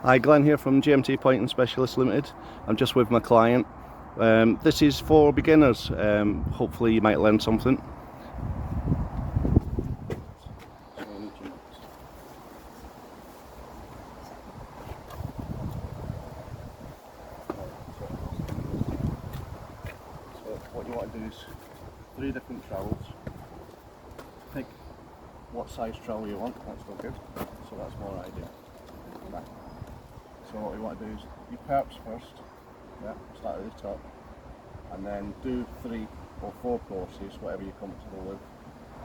Hi, Glenn here from GMT Pointing Specialist Limited. I'm just with my client. This is for beginners. Hopefully you might learn something. So what you want to do is 3 different trowels. Pick what size trowel you want. That's all good. So that's more ideal. Right. So what we want to do is your perps first. Yeah, start at the top, and then do 3 or 4 courses, whatever you're comfortable with,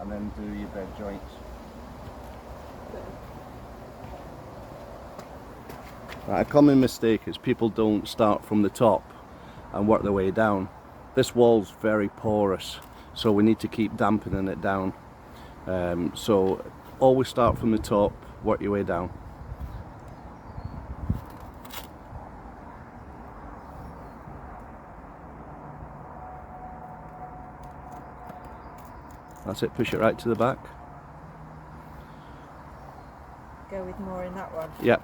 and then do your bed joints. Right, a common mistake is people don't start from the top and work their way down. This wall's very porous, so we need to keep dampening it down. So always start from the top, work your way down. That's it, push it right to the back. Go with more in that one? Yep,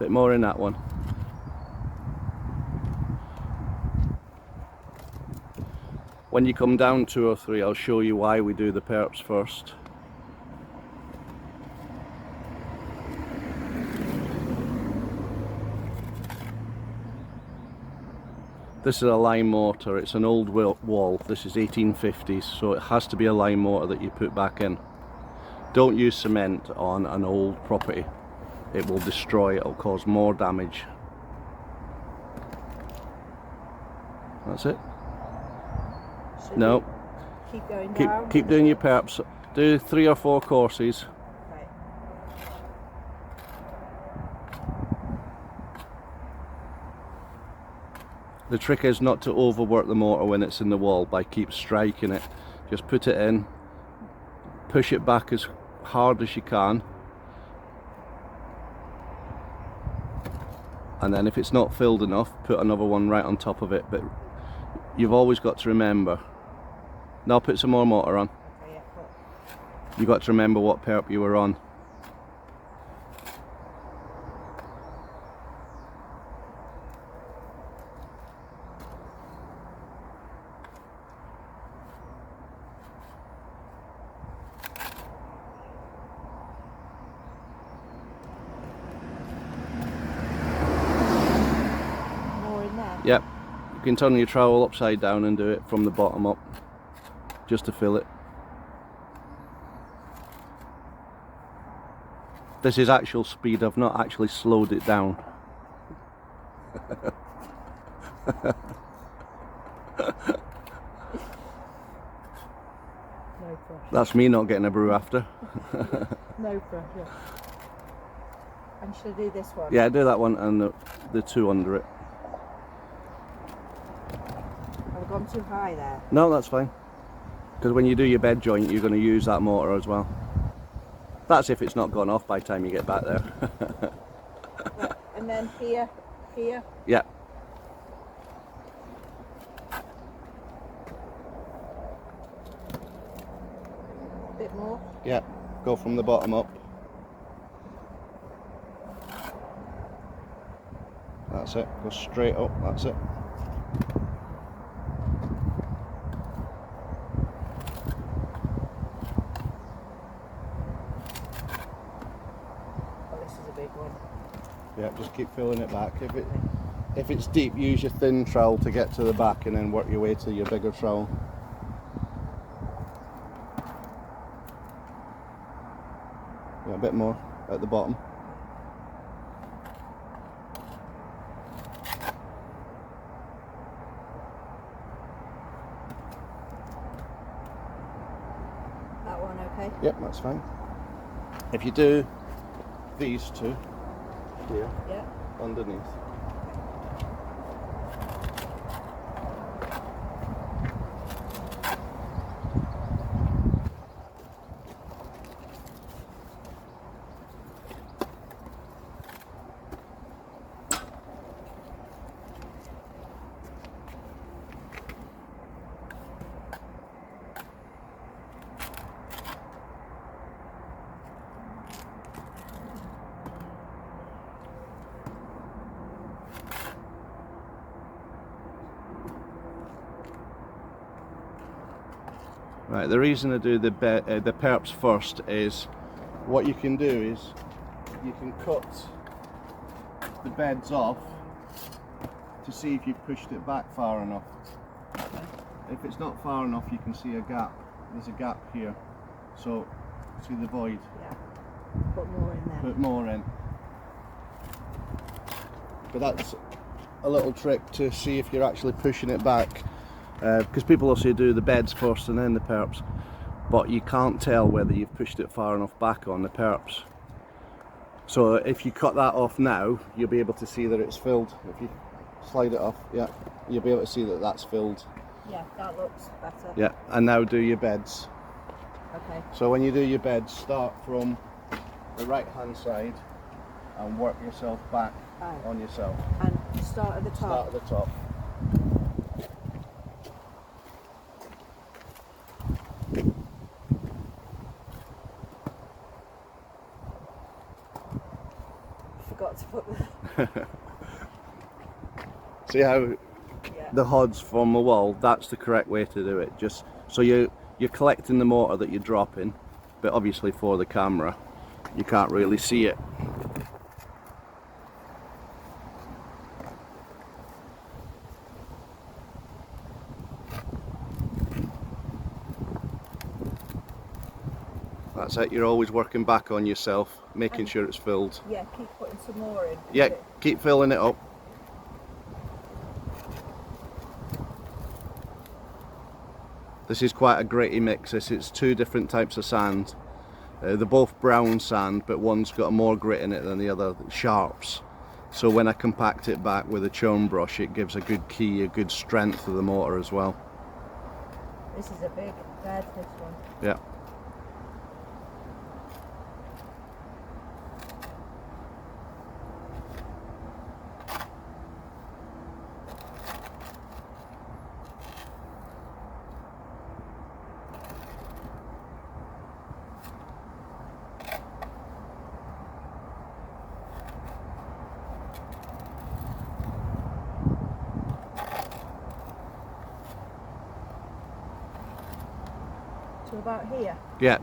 bit more in that one. When you come down 2 or 3, I'll show you why we do the perps first. This is a lime mortar. It's an old wall. This is 1850s, so it has to be a lime mortar that you put back in. Don't use cement on an old property. It will destroy, it'll cause more damage. That's it. Should No. Keep going down? Keep doing your perps. Do 3 or 4 courses. Okay. The trick is not to overwork the mortar when it's in the wall by keep striking it. Just put it in, push it back as hard as you can, and then if it's not filled enough, put another one right on top of it. But you've always got to remember, now put some more mortar on. Okay, yeah, cool. You've got to remember what perp you were on. Yep, you can turn your trowel upside down and do it from the bottom up, just to fill it. This is actual speed, I've not actually slowed it down. No pressure. That's me not getting a brew after. No pressure. And should I do this one? Yeah, do that one and the 2 under it. I've gone too high there. No, that's fine. Because when you do your bed joint, you're going to use that mortar as well. That's if it's not gone off by the time you get back there. Right, and then here. Yeah. A bit more. Yeah, go from the bottom up. That's it, go straight up, that's it. Oh, this is a big one. Yeah, just keep filling it back. If it's deep, use your thin trowel to get to the back and then work your way to your bigger trowel. Yeah, a bit more at the bottom. That one okay? Yep, that's fine. If you do these 2 here, Yeah. underneath. Right, the reason I do the perps first is what you can do is you can cut the beds off to see if you've pushed it back far enough. If it's not far enough, you can see a gap. There's a gap here. So, see the void? Yeah. Put more in there. Put more in. But that's a little trick to see if you're actually pushing it back. Because people also do the beds first and then the perps. But you can't tell whether you've pushed it far enough back on the perps. So if you cut that off now, you'll be able to see that it's filled. If you slide it off, yeah, you'll be able to see that that's filled. Yeah, that looks better. Yeah, and now do your beds. Okay. So when you do your beds, start from the right hand side and work yourself back on yourself. And start at the top. Start at the top. Forgot to put the... See how the hod's from the wall? That's the correct way to do it. Just so you're collecting the mortar that you're dropping, but obviously for the camera you can't really see it. That's it, you're always working back on yourself, making sure it's filled. Yeah, keep putting some more in. Yeah, keep filling it up. This is quite a gritty mix. It's two different types of sand. They're both brown sand, but one's got more grit in it than the other, sharps. So when I compact it back with a churn brush, it gives a good key, a good strength to the mortar as well. This is a big bed, this one. Yeah. To about here? Yeah.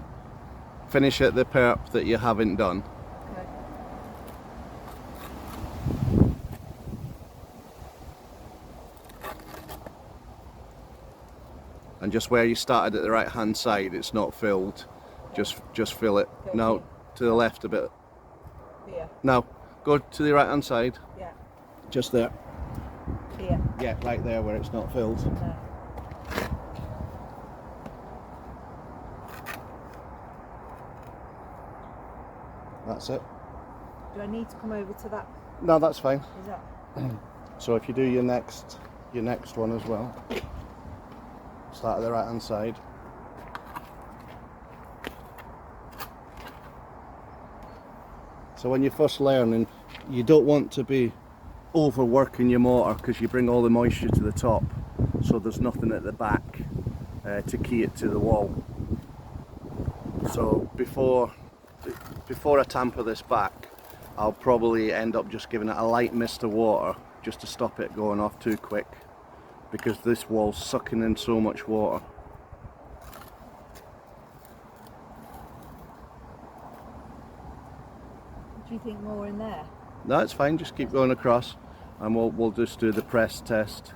Finish at the perp that you haven't done. Okay. And just where you started at the right hand side, it's not filled. Just fill it. Go No, here. to the left a bit. Here? No, go to the right hand side. Yeah. Just there. Here? Yeah, right there where it's not filled. No. That's it. Do I need to come over to that? No, that's fine. Is that? So if you do your next one as well, start at the right hand side. So when you're first learning, you don't want to be overworking your mortar because you bring all the moisture to the top, so there's nothing at the back to key it to the wall. So before I tamper this back, I'll probably end up just giving it a light mist of water just to stop it going off too quick, because this wall's sucking in so much water. Do you think more in there? No, it's fine, just keep going across and we'll just do the press test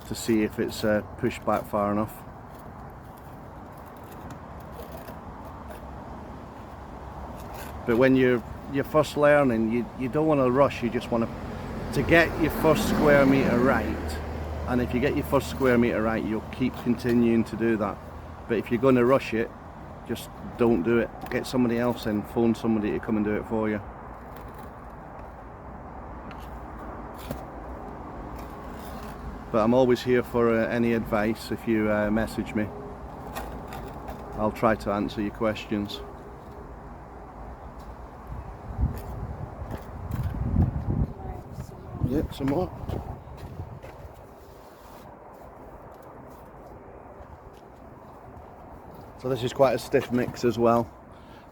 to see if it's pushed back far enough. But when you're first learning, you don't want to rush, you just want to get your first square metre right. And if you get your first square metre right, you'll keep continuing to do that. But if you're going to rush it, just don't do it. Get somebody else in, phone somebody to come and do it for you. But I'm always here for any advice. If you message me, I'll try to answer your questions. Yep, some more. So this is quite a stiff mix as well.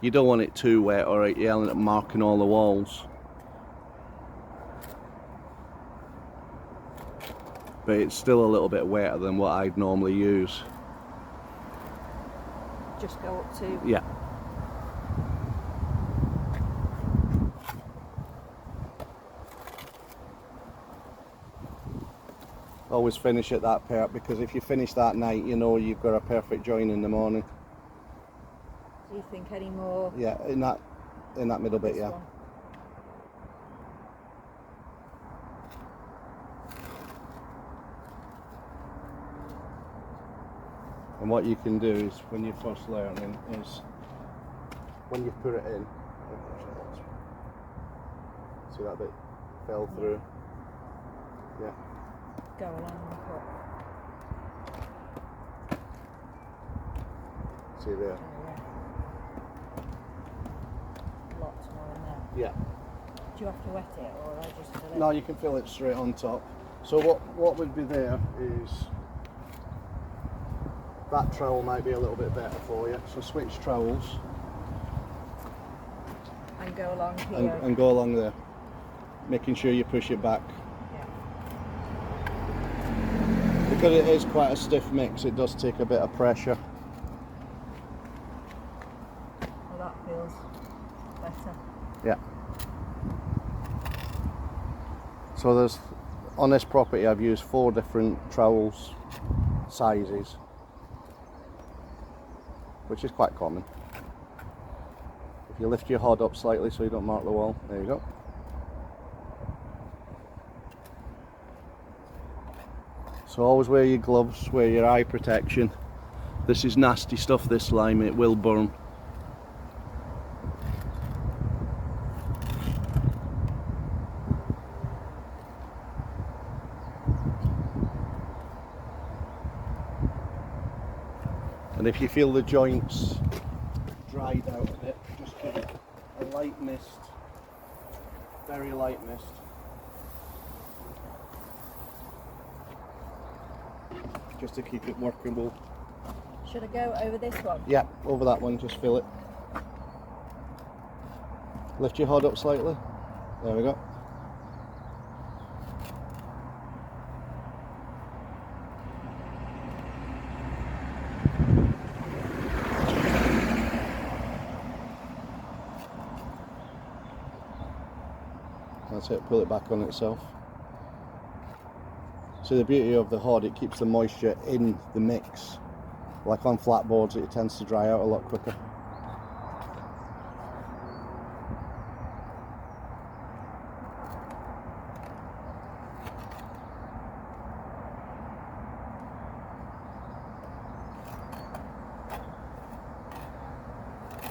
You don't want it too wet or you'll end up marking all the walls. But it's still a little bit wetter than what I'd normally use. just go up to. Yeah. Always finish at that part, because if you finish that night, you know you've got a perfect join in the morning. Do you think any more? Yeah, in that middle bit, yeah. One? And what you can do is, when you're first learning, is when you put it in, see that bit fell through? Yeah. Go along the cut. See there? Oh, yeah. Lots more in there. Yeah. Do you have to wet it, or I just fill it? No, you can fill it straight on top. So what would be there is, that trowel might be a little bit better for you. So switch trowels And go along here. and go along there, making sure you push it back. Yeah. Because it is quite a stiff mix, it does take a bit of pressure. Well, that feels better. Yeah. So there's, on this property I've used 4 different trowels sizes, which is quite common. If you lift your hod up slightly so you don't mark the wall, there you go. So always wear your gloves, wear your eye protection. This is nasty stuff, this lime, it will burn. And if you feel the joints dried out a bit, just give it a light mist, very light mist. Just to keep it workable. Should I go over this one? Yeah, over that one, just fill it. Lift your hod up slightly. There we go. That's it, pull it back on itself. So the beauty of the hod, it keeps the moisture in the mix. Like on flat boards, it tends to dry out a lot quicker.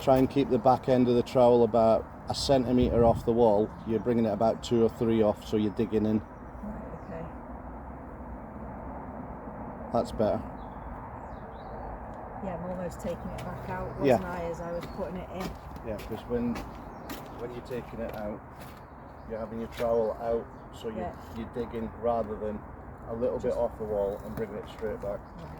Try and keep the back end of the trowel about a centimetre off the wall. You're bringing it about 2 or 3 off, so you're digging in. Right, okay. That's better. Yeah, I'm almost taking it back out, wasn't I, as I was putting it in? Yeah, because when you're taking it out, you're having your trowel out, so you're digging rather than a little bit off the wall and bringing it straight back. Right.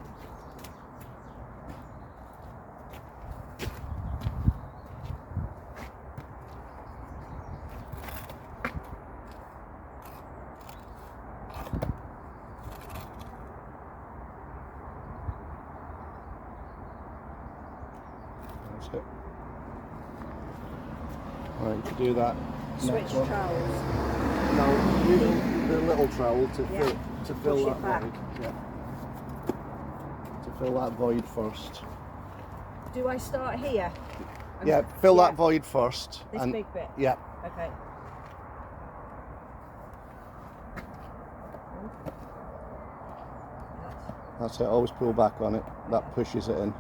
That's it. Right, to do that. Switch trowels. No, the little trowel to fill Push that it back. void. Yeah. To fill that void first. Do I start here? Yeah, fill that void first. This and big bit? Yeah. Okay. That's it, always pull back on it. That pushes it in.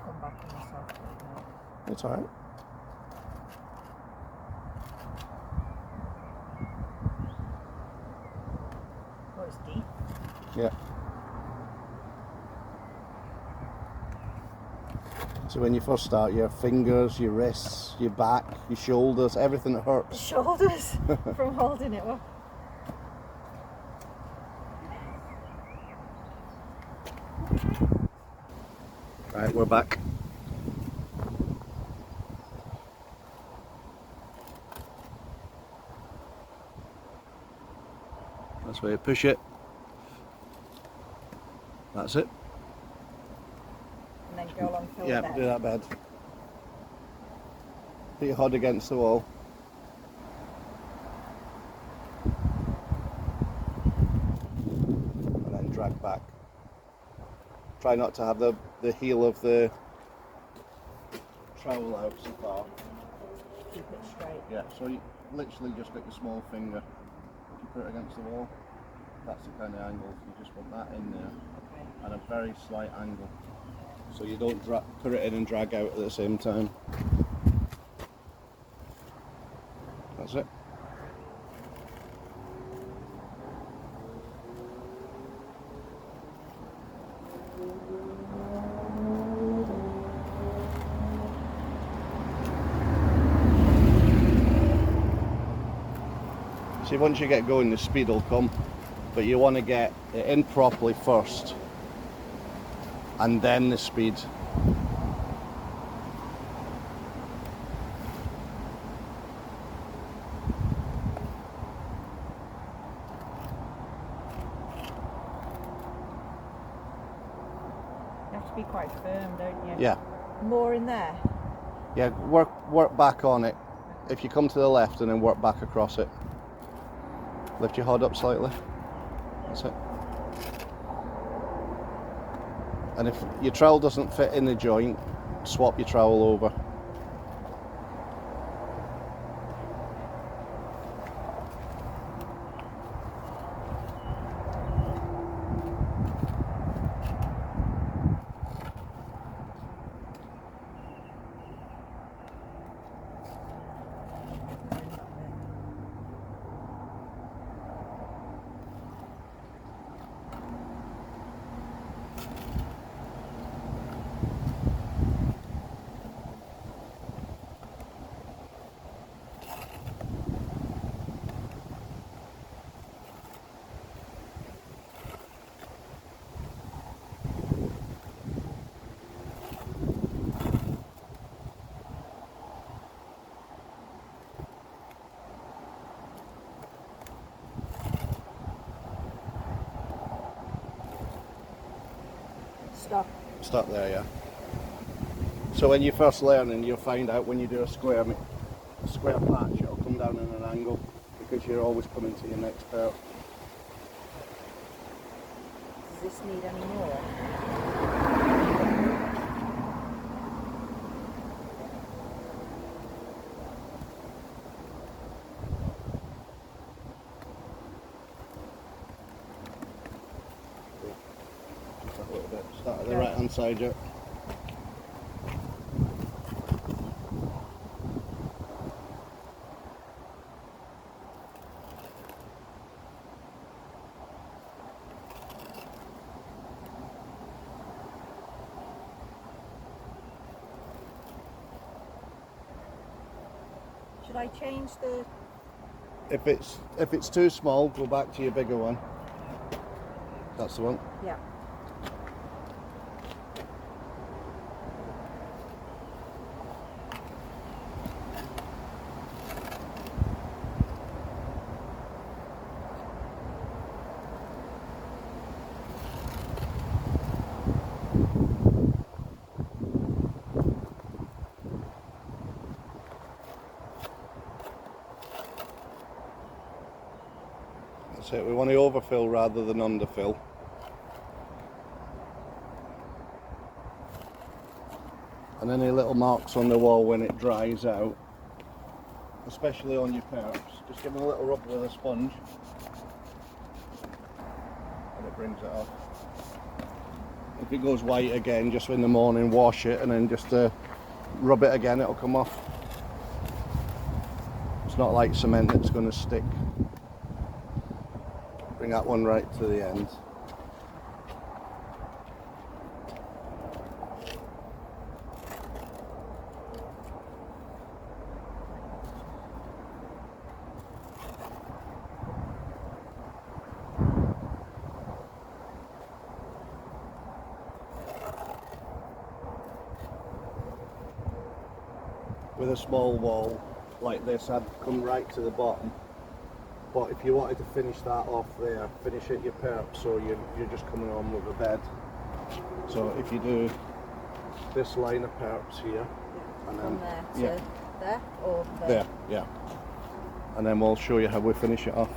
Come back on myself. It's alright. Oh, it's deep. Yeah. So when you first start, your fingers, your wrists, your back, your shoulders, everything that The hurts. shoulders from holding it up. Right, we're back. That's where you push it. That's it. And then go along fill Yeah, the bed. do that bed. Put your head against the wall. And then drag back. Try not to have the heel of the trowel out so far. Keep it straight. Yeah, so you literally just got your small finger. You put it against the wall. That's the kind of angle. You just want that in there. Okay. And a very slight angle. So you don't put it in and drag out at the same time. That's it. See, once you get going, the speed will come, but you want to get it in properly first, and then the speed. You have to be quite firm, don't you? Yeah, More in there. yeah. Work back on it. If you come to the left and then work back across it. Lift your head up slightly. That's it. And if your trowel doesn't fit in the joint, swap your trowel over. Stop there, yeah. So when you're first learning, you'll find out when you do a square patch, it'll come down in an angle because you're always coming to your next part. Does this need any more? Just a little bit. Start at the right hand side, yeah. Should I change the... If it's too small, go back to your bigger one. That's the one. Yeah. That's it. We want to overfill rather than underfill. And any little marks on the wall when it dries out, especially on your perps, just give them a little rub with a sponge and it brings it off. If it goes white again, just in the morning wash it and then just rub it again, it'll come off. It's not like cement that's going to stick. Bring that one right to the end. with a small wall like this, I'd come right to the bottom. But if you wanted to finish that off there, finish it your perp, so you're just coming on with a bed. So if you do this line of perps here, and then from there to there or there? There, yeah. And then we'll show you how we finish it off.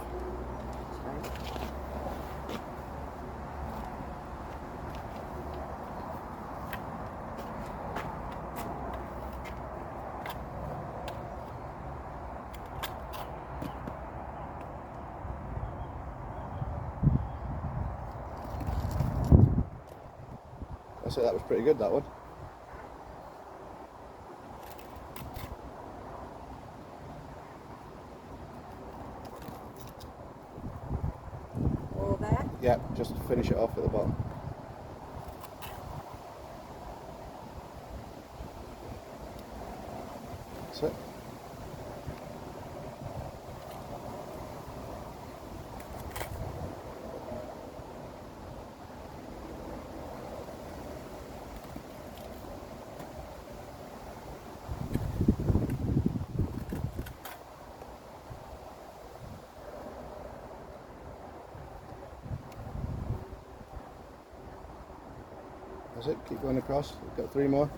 I say that was pretty good, that one. All there? Yeah, just finish it off at the bottom. That's it. That's it, keep going across. We've got 3 more.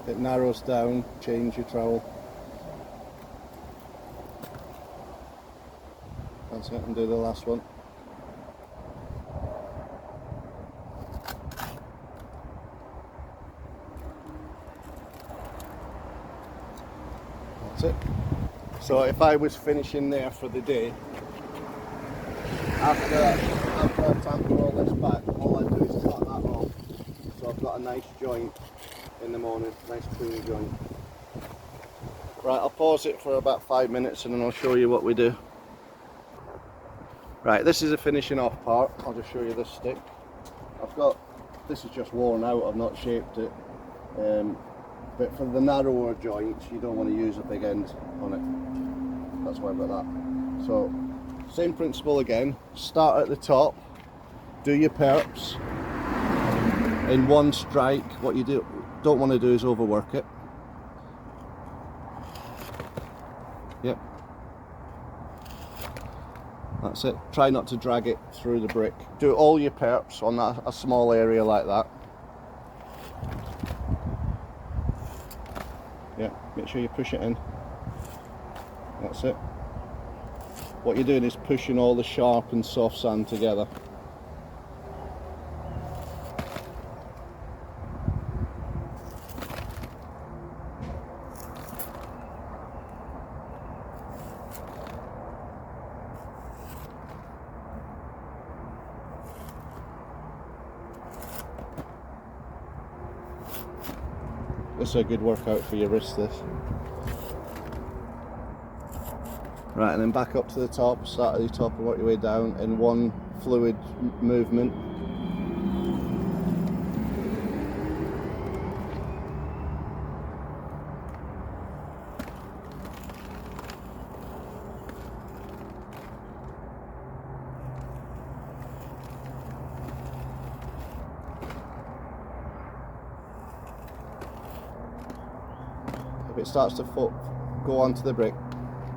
If it narrows down, change your trowel. That's it, and do the last one. That's it. So if I was finishing there for the day, after I've tamped all this back, all I do is cut that off. So I've got a nice joint in the morning, nice clean joint. Right, I'll pause it for about 5 minutes and then I'll show you what we do. Right, this is the finishing off part. I'll just show you this stick. This is just worn out, I've not shaped it. But for the narrower joints, you don't want to use a big end on it. That's why I've got that. So, same principle again. Start at the top, do your perps in one strike. What you don't want to do is overwork it. Yep. That's it. Try not to drag it through the brick. Do all your perps on a small area like that. Yeah, make sure you push it in. That's it. What you're doing is pushing all the sharp and soft sand together. This is a good workout for your wrist, this. Right, and then back up to the top, start at the top and work your way down in one fluid movement. If it starts to go onto the brick,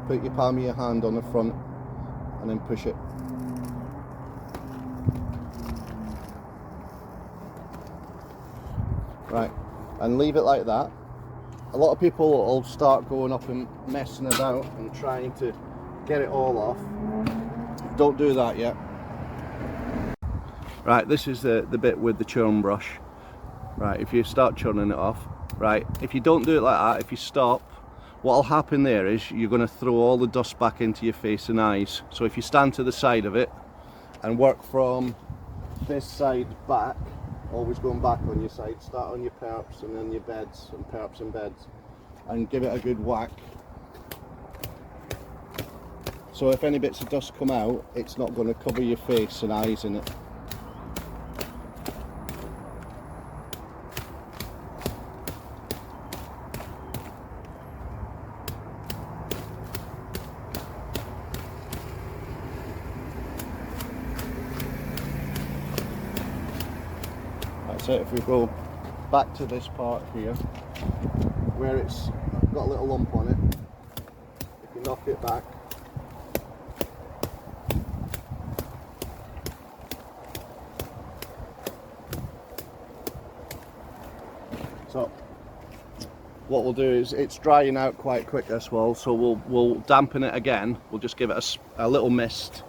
put your palm of your hand on the front and then push it. Right, and leave it like that. A lot of people will start going up and messing about and trying to get it all off. Don't do that yet. Right, this is the bit with the churn brush. Right, if you start churning it off, right, if you don't do it like that, if you stop, what'll happen there is you're going to throw all the dust back into your face and eyes. So if you stand to the side of it and work from this side back, always going back on your side, start on your perps and then your beds and perps and beds, and give it a good whack. So if any bits of dust come out, it's not going to cover your face and eyes in it. it. If we go back to this part here, where it's got a little lump on it, if you knock it back, so what we'll do is, it's drying out quite quick as well, so we'll dampen it again. We'll just give it a little mist.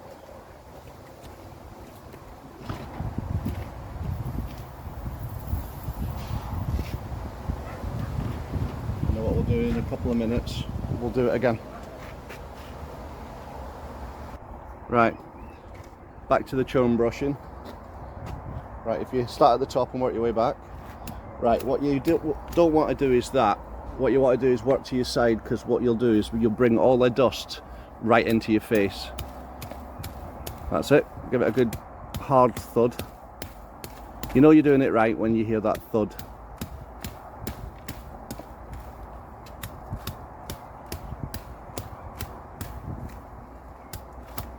And what we'll do in a couple of minutes, we'll do it again. Right, back to the churn brushing. Right, if you start at the top and work your way back. Right, what you don't want to do is that. What you want to do is work to your side, because what you'll do is you'll bring all the dust right into your face. That's it. Give it a good hard thud. You know you're doing it right when you hear that thud.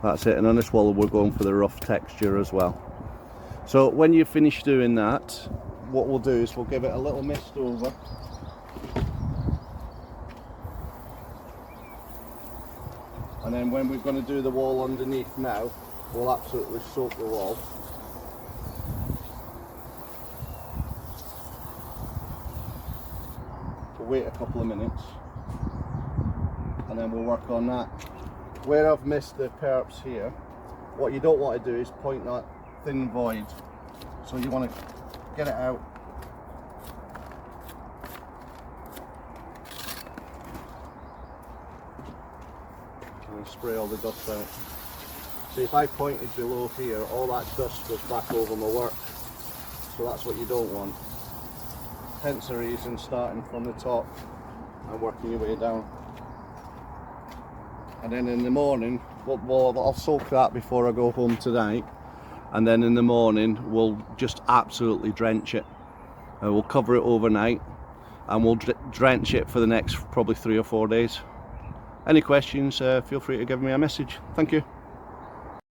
That's it, and on this wall we're going for the rough texture as well. So when you finish doing that, what we'll do is we'll give it a little mist over. And then when we're going to do the wall underneath now, we'll absolutely soak the wall. We'll wait a couple of minutes and then we'll work on that. Where I've missed the perps here, what you don't want to do is point that thin void. So you want to get it out. And spray all the dust out. See, if I pointed below here, all that dust goes back over my work. So that's what you don't want. Hence the reason starting from the top and working your way down. And then in the morning, I'll soak that before I go home tonight. And then in the morning, we'll just absolutely drench it. We'll cover it overnight and we'll drench it for the next probably 3 or 4 days. Any questions, feel free to give me a message. Thank you.